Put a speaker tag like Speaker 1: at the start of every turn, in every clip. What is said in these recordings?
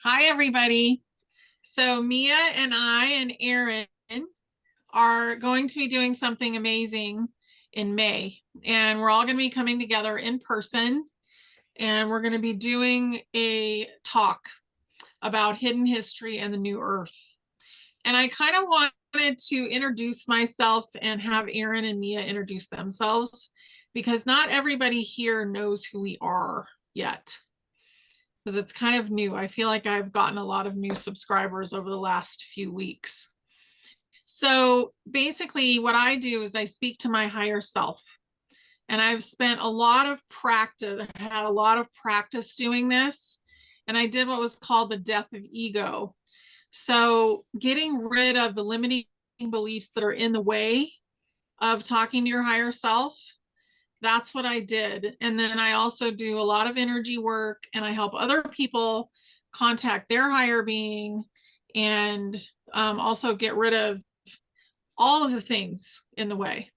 Speaker 1: Hi, everybody. So Mia and I and Erin are going to be doing something amazing in May, and we're all going to be coming together in person, and we're going to be doing a talk about hidden history and the new earth. And I kind of wanted to introduce myself and have Erin and Mia introduce themselves because not everybody here knows who we are yet because it's kind of new. I feel like I've gotten a lot of new subscribers over the last few weeks. So basically, what I do is I speak to my higher self. And I've spent a lot of practice, had a lot of practice doing this. And I did what was called the death of ego. So getting rid of the limiting beliefs that are in the way of talking to your higher self, that's what I did. And then I also do a lot of energy work and I help other people contact their higher being and also get rid of all of the things in the way.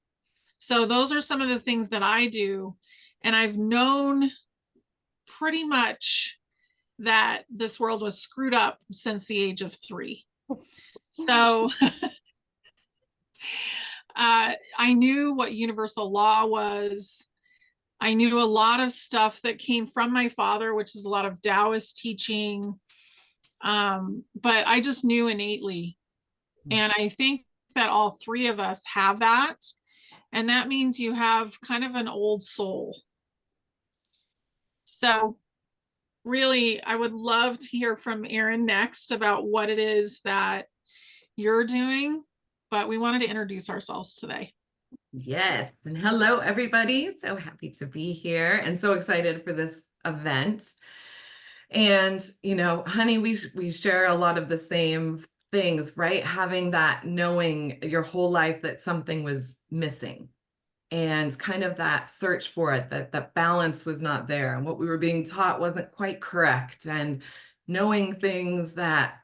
Speaker 1: So those are some of the things that I do. And I've known pretty much that this world was screwed up since the age of 3. So I knew what universal law was. I knew a lot of stuff that came from my father, which is a lot of Taoist teaching. But I just knew innately. And I think that all 3 of us have that. And that means you have kind of an old soul. So really, I would love to hear from Erin next about what it is that you're doing, but we wanted to introduce ourselves today.
Speaker 2: Yes. And hello, everybody. So happy to be here and so excited for this event. And, honey, we share a lot of the same things, right? Having that knowing your whole life that something was missing and kind of that search for it, that balance was not there and what we were being taught wasn't quite correct, and knowing things that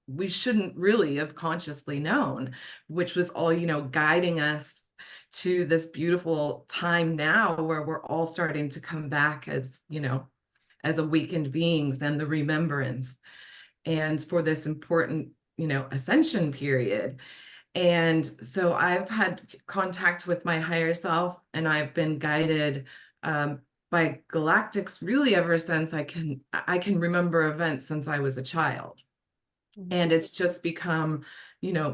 Speaker 2: we shouldn't really have consciously known, which was all, guiding us to this beautiful time now where we're all starting to come back as awakened beings, and the remembrance and for this important, ascension period. And so I've had contact with my higher self, and I've been guided by galactics really ever since I can remember events since I was a child. And it's just become,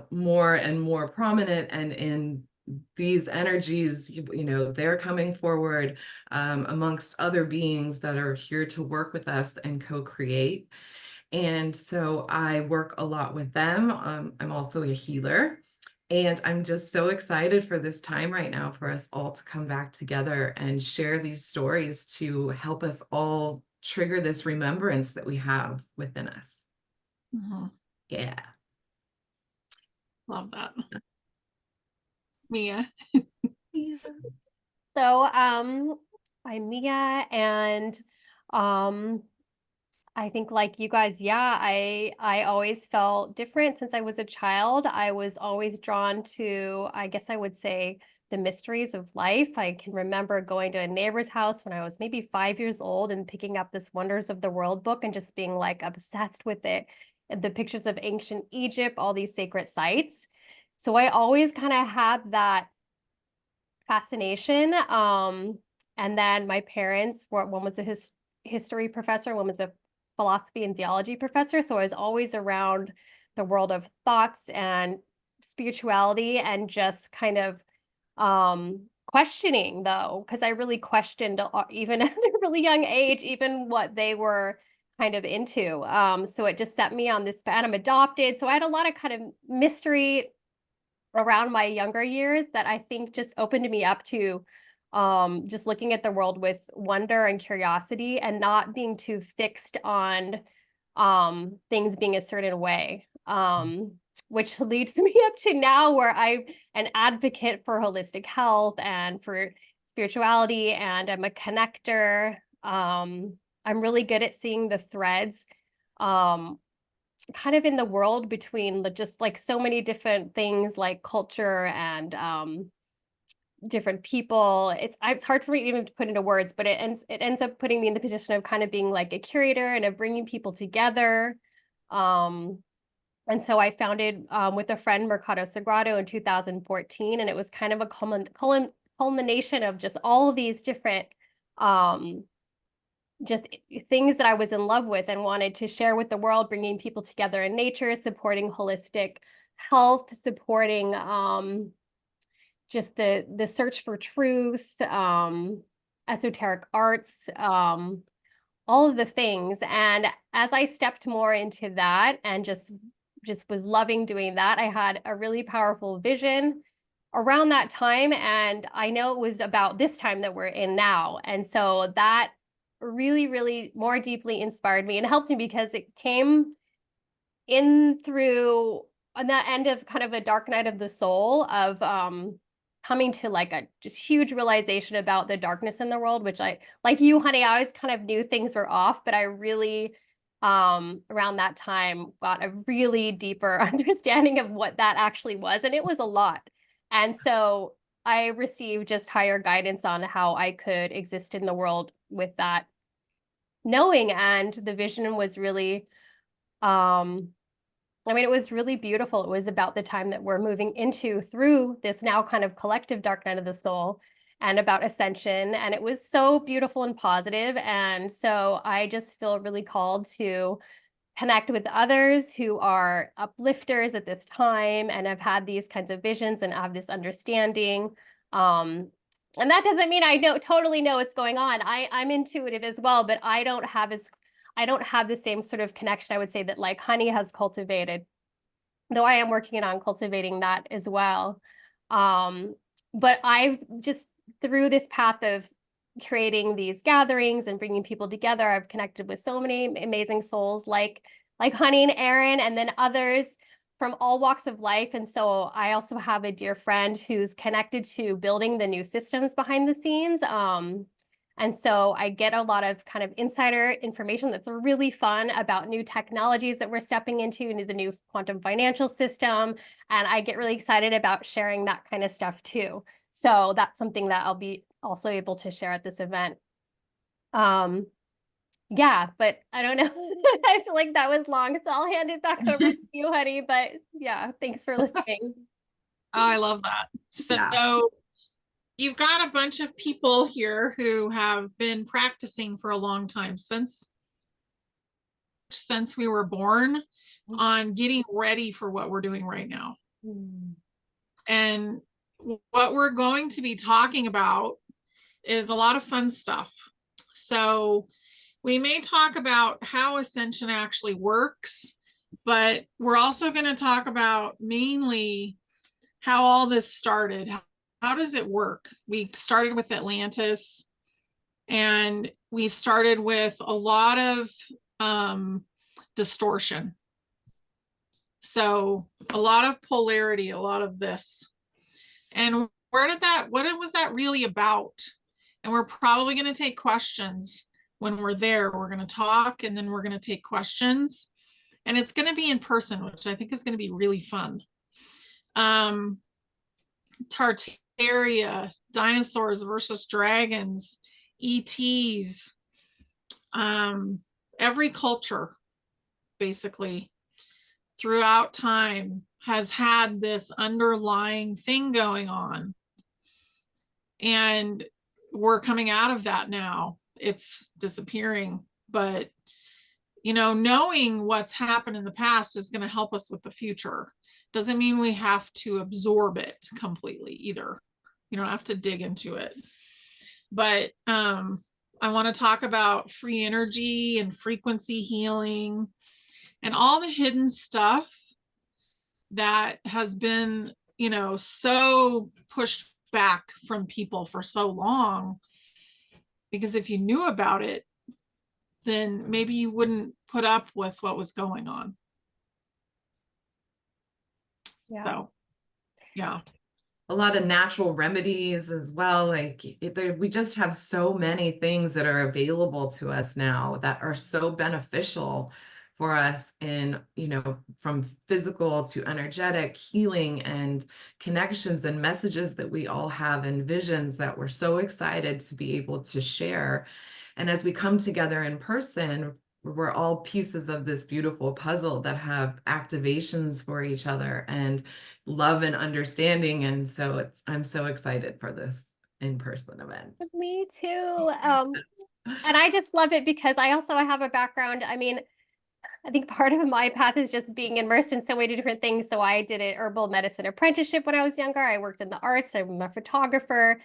Speaker 2: more and more prominent. And in these energies, they're coming forward amongst other beings that are here to work with us and co-create. And so I work a lot with them. I'm also a healer. And I'm just so excited for this time right now for us all to come back together and share these stories to help us all trigger this remembrance that we have within us.
Speaker 1: Mhm.
Speaker 2: Yeah.
Speaker 1: Love that. Mia.
Speaker 2: Yeah.
Speaker 3: So, I'm Mia, and um, I think like you guys, yeah, I always felt different since I was a child. I was always drawn to, I guess I would say, the mysteries of life. I can remember going to a neighbor's house when I was maybe 5 years old and picking up this Wonders of the World book and just being like obsessed with it. And the pictures of ancient Egypt, all these sacred sites. So I always kind of had that fascination. And then my parents were, one was a history professor, one was a philosophy and theology professor. So I was always around the world of thoughts and spirituality and just kind of questioning, though, because I really questioned even at a really young age, even what they were kind of into. So it just set me on this path. I'm adopted. So I had a lot of kind of mystery around my younger years that I think just opened me up to just looking at the world with wonder and curiosity and not being too fixed on things being a certain way. Which leads me up to now where I'm an advocate for holistic health and for spirituality, and I'm a connector. I'm really good at seeing the threads um, kind of in the world between just like so many different things like culture and different people. It's hard for me even to put into words, but it ends up putting me in the position of kind of being like a curator and of bringing people together. And so I founded with a friend Mercado Sagrado in 2014, and it was kind of a culmination of just all of these different just things that I was in love with and wanted to share with the world, bringing people together in nature, supporting holistic health, supporting just the search for truth, esoteric arts, all of the things. And as I stepped more into that and just was loving doing that, I had a really powerful vision around that time. And I know it was about this time that we're in now. And so that really, really more deeply inspired me and helped me, because it came in through on that end of kind of a dark night of the soul of coming to like a just huge realization about the darkness in the world, which I, like you, honey, I always kind of knew things were off, but I really around that time got a really deeper understanding of what that actually was, and it was a lot. And so I received just higher guidance on how I could exist in the world with that knowing, and the vision was really it was really beautiful. It was about the time that we're moving into through this now kind of collective dark night of the soul, and about ascension. And it was so beautiful and positive. And so I just feel really called to connect with others who are uplifters at this time and have had these kinds of visions and have this understanding. And that doesn't mean I totally know what's going on. I'm intuitive as well, but I don't have the same sort of connection, I would say, that like Honey has cultivated, though I am working on cultivating that as well. But I've just, through this path of creating these gatherings and bringing people together, I've connected with so many amazing souls like Honey and Erin, and then others from all walks of life. And so I also have a dear friend who's connected to building the new systems behind the scenes. And so I get a lot of kind of insider information that's really fun about new technologies that we're stepping into, the new quantum financial system. And I get really excited about sharing that kind of stuff too. So that's something that I'll be also able to share at this event. Yeah, but I don't know. I feel like that was long, so I'll hand it back over to you, honey. But yeah, thanks for listening.
Speaker 1: Oh, I love that. So
Speaker 2: Yeah.
Speaker 1: you've got a bunch of people here who have been practicing for a long time, since we were born, on getting ready for what we're doing right now. And what we're going to be talking about is a lot of fun stuff. So we may talk about how ascension actually works, but we're also going to talk about mainly how all this started. How does it work? We started with Atlantis, and we started with a lot of distortion. So a lot of polarity, a lot of this. And what was that really about? And we're probably going to take questions when we're there. We're going to talk, and then we're going to take questions. And it's going to be in person, which I think is going to be really fun. Tartaria, dinosaurs versus dragons, ETs, every culture, basically, throughout time has had this underlying thing going on. And we're coming out of that now. It's disappearing, but knowing what's happened in the past is going to help us with the future. Doesn't mean we have to absorb it completely either. You don't have to dig into it. But I want to talk about free energy and frequency healing and all the hidden stuff that has been, so pushed back from people for so long. Because if you knew about it, then maybe you wouldn't put up with what was going on.
Speaker 3: Yeah.
Speaker 1: So, yeah.
Speaker 2: A lot of natural remedies as well. We just have so many things that are available to us now that are so beneficial for us in, from physical to energetic healing and connections and messages that we all have and visions that we're so excited to be able to share. And as we come together in person, we're all pieces of this beautiful puzzle that have activations for each other and love and understanding. And so I'm so excited for this in-person event.
Speaker 3: Me too. And I just love it because I also have a background. I mean, I think part of my path is just being immersed in so many different things. So I did an herbal medicine apprenticeship when I was younger. I worked in the arts. I'm a photographer,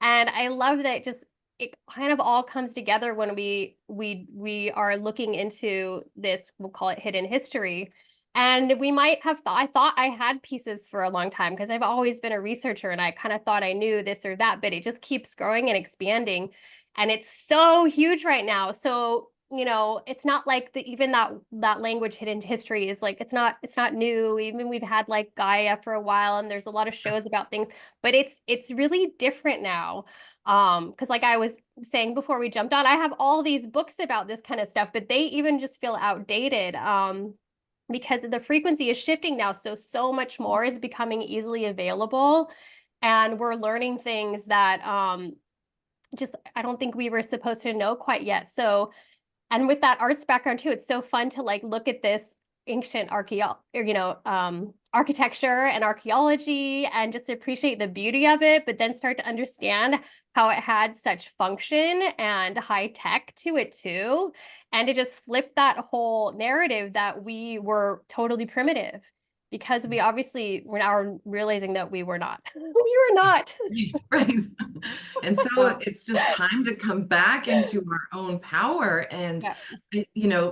Speaker 3: and I love that just it kind of all comes together when we are looking into this. We'll call it hidden history. And we might have thought, I thought I had pieces for a long time because I've always been a researcher and I kind of thought I knew this or that, but it just keeps growing and expanding. And it's so huge right now. So it's not like even that language hidden history is like it's not new. Even we've had like Gaia for a while, and there's a lot of shows about things, but it's really different now. Because like I was saying before we jumped on, I have all these books about this kind of stuff, but they even just feel outdated. Because the frequency is shifting now, so much more is becoming easily available, and we're learning things that just I don't think we were supposed to know quite yet. So and with that arts background too, it's so fun to like look at this ancient architecture and archaeology and just appreciate the beauty of it, but then start to understand how it had such function and high tech to it too. And to just flip that whole narrative that we were totally primitive because we obviously were now realizing that we were not. We were not.
Speaker 2: Right. And so it's just time to come back into our own power. And,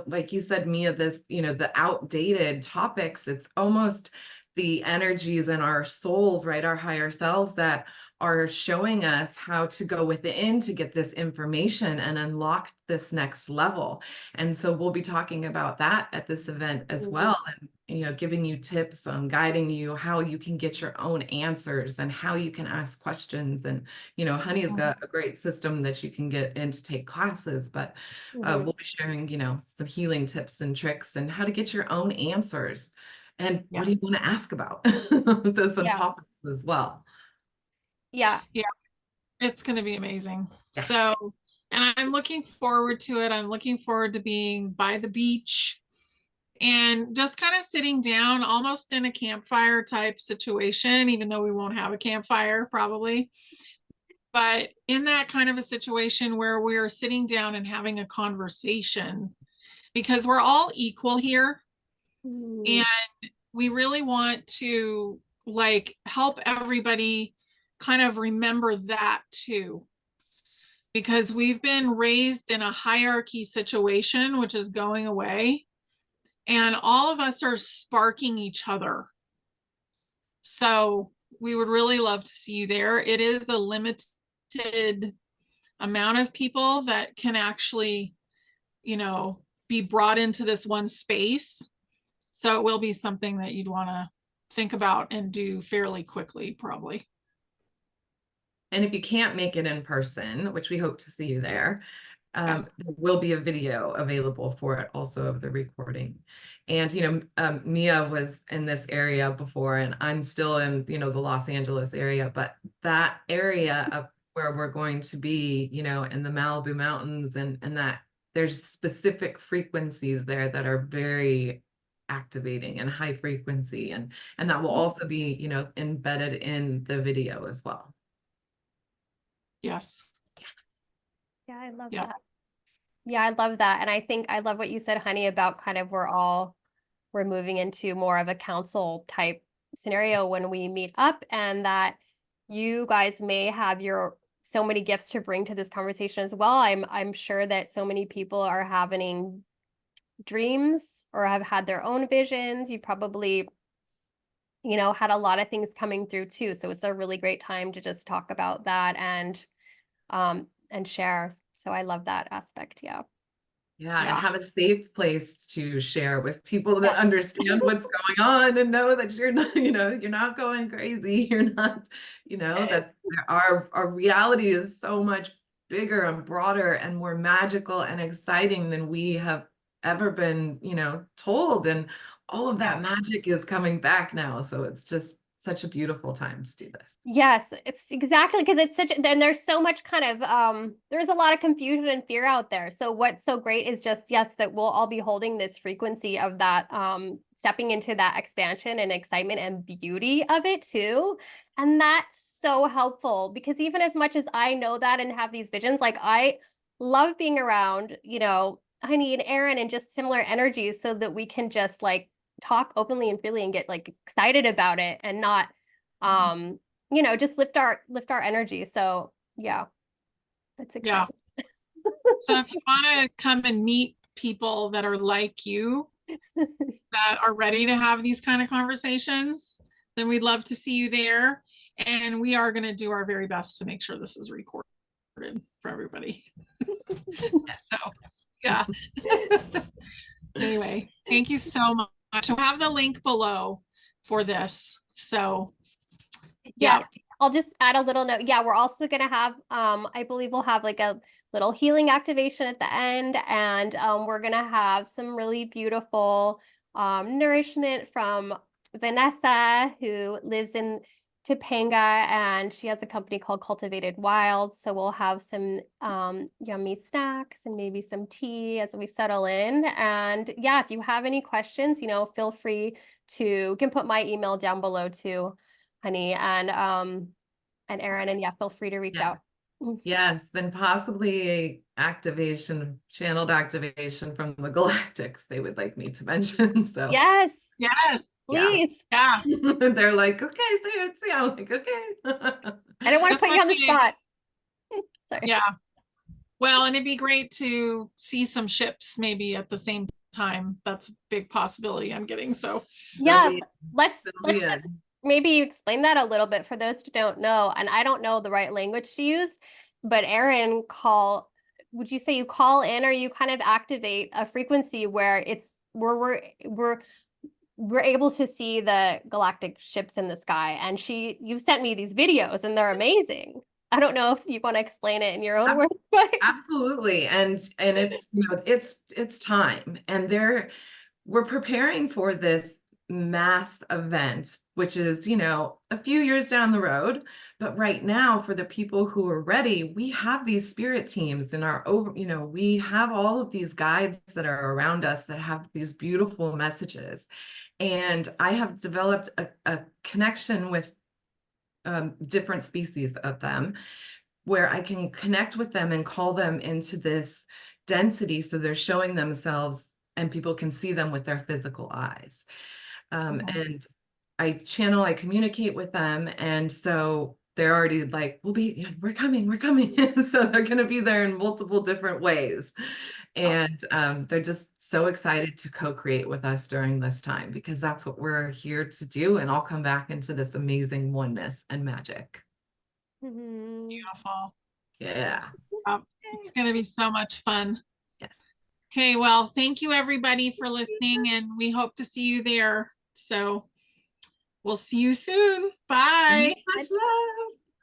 Speaker 2: like you said, Mia, this, the outdated topics, it's almost the energies in our souls, right? Our higher selves that are showing us how to go within to get this information and unlock this next level. And so we'll be talking about that at this event as well. And, giving you tips on guiding you how you can get your own answers and how you can ask questions. And, Honey's got a great system that you can get in to take classes, but we'll be sharing, some healing tips and tricks and how to get your own answers. And what do you want to ask about? So some topics as well.
Speaker 3: Yeah.
Speaker 1: It's going to be amazing.
Speaker 2: Yeah.
Speaker 1: So, and I'm looking forward to it. I'm looking forward to being by the beach and just kind of sitting down almost in a campfire type situation, even though we won't have a campfire probably. But in that kind of a situation where we're sitting down and having a conversation because we're all equal here. And we really want to like help everybody kind of remember that too. Because we've been raised in a hierarchy situation, which is going away. And all of us are sparking each other. So we would really love to see you there. It is a limited amount of people that can actually, be brought into this one space. So it will be something that you'd want to think about and do fairly quickly, probably.
Speaker 2: And if you can't make it in person, which we hope to see you there,
Speaker 1: Yes.
Speaker 2: there will be a video available for it also of the recording. And, Mia was in this area before, and I'm still in, the Los Angeles area, but that area up where we're going to be, in the Malibu Mountains and that there's specific frequencies there that are very activating and high frequency. And that will also be, embedded in the video as well.
Speaker 1: Yes.
Speaker 3: Yeah, I love that. Yeah, I love that. And I think I love what you said, Honey, about kind of we're moving into more of a council type scenario when we meet up, and that you guys may have so many gifts to bring to this conversation as well. I'm sure that so many people are having dreams or have had their own visions. You probably had a lot of things coming through too. So it's a really great time to just talk about that and share. So I love that aspect. Yeah.
Speaker 2: Yeah, and have a safe place to share with people that understand what's going on and know that you're not, you're not going crazy. You're not, that our reality is so much bigger and broader and more magical and exciting than we have ever been, told. And all of that magic is coming back now. So it's just such a beautiful time to do this.
Speaker 3: Yes, it's exactly because it's such, and there's so much kind of there's a lot of confusion and fear out there. So what's so great is just, yes, that we'll all be holding this frequency of that stepping into that expansion and excitement and beauty of it too. And that's so helpful because even as much as I know that and have these visions, like I love being around, Honey and Erin and just similar energies so that we can just like talk openly and freely and get like excited about it and not just lift our energy. So yeah, it's
Speaker 1: Yeah.
Speaker 3: exciting.
Speaker 1: So if you want to come and meet people that are like you, that are ready to have these kind of conversations, then we'd love to see you there. And we are going to do our very best to make sure this is recorded for everybody. So yeah. Anyway, thank you so much. We'll have the link below for this. So
Speaker 3: Yeah, I'll just add a little note. Yeah, we're also gonna have I believe we'll have like a little healing activation at the end, and we're gonna have some really beautiful nourishment from Vanessa, who lives in Topanga, and she has a company called Cultivated Wild. So we'll have some yummy snacks and maybe some tea as we settle in. And yeah, if you have any questions, feel free to, you can put my email down below too, Honey, and Erin, and yeah, feel free to reach out.
Speaker 2: Yes, then possibly a channeled activation from the galactics they would like me to mention. So
Speaker 3: Yes,
Speaker 1: please.
Speaker 3: yeah.
Speaker 2: They're like, okay, see, I'm like, okay.
Speaker 3: I don't want to
Speaker 1: That's
Speaker 3: put you on the
Speaker 1: okay.
Speaker 3: spot. Sorry.
Speaker 1: Yeah. Well, and it'd be great to see some ships maybe at the same time. That's a big possibility I'm getting. So
Speaker 3: Yeah, let's
Speaker 2: be
Speaker 3: just maybe explain that a little bit for those who don't know. And I don't know the right language to use, but Erin, would you say you call in or you kind of activate a frequency where it's where we're able to see the galactic ships in the sky? And you've sent me these videos and they're amazing. I don't know if you want to explain it in your own words, but
Speaker 2: absolutely. And it's, it's time, and we're preparing for this mass event, which is, a few years down the road. But right now, for the people who are ready, we have these spirit teams in we have all of these guides that are around us that have these beautiful messages. And I have developed a connection with different species of them, where I can connect with them and call them into this density. So they're showing themselves and people can see them with their physical eyes. And I communicate with them. And so they're already like, we're coming. So they're going to be there in multiple different ways. And they're just so excited to co-create with us during this time, because that's what we're here to do, and all come back into this amazing oneness and magic.
Speaker 1: beautiful.
Speaker 2: Yeah.
Speaker 1: It's going to be so much fun.
Speaker 2: Yes.
Speaker 1: Okay, well, thank you everybody for listening, and we hope to see you there. So we'll see you soon. Bye.
Speaker 2: Much love.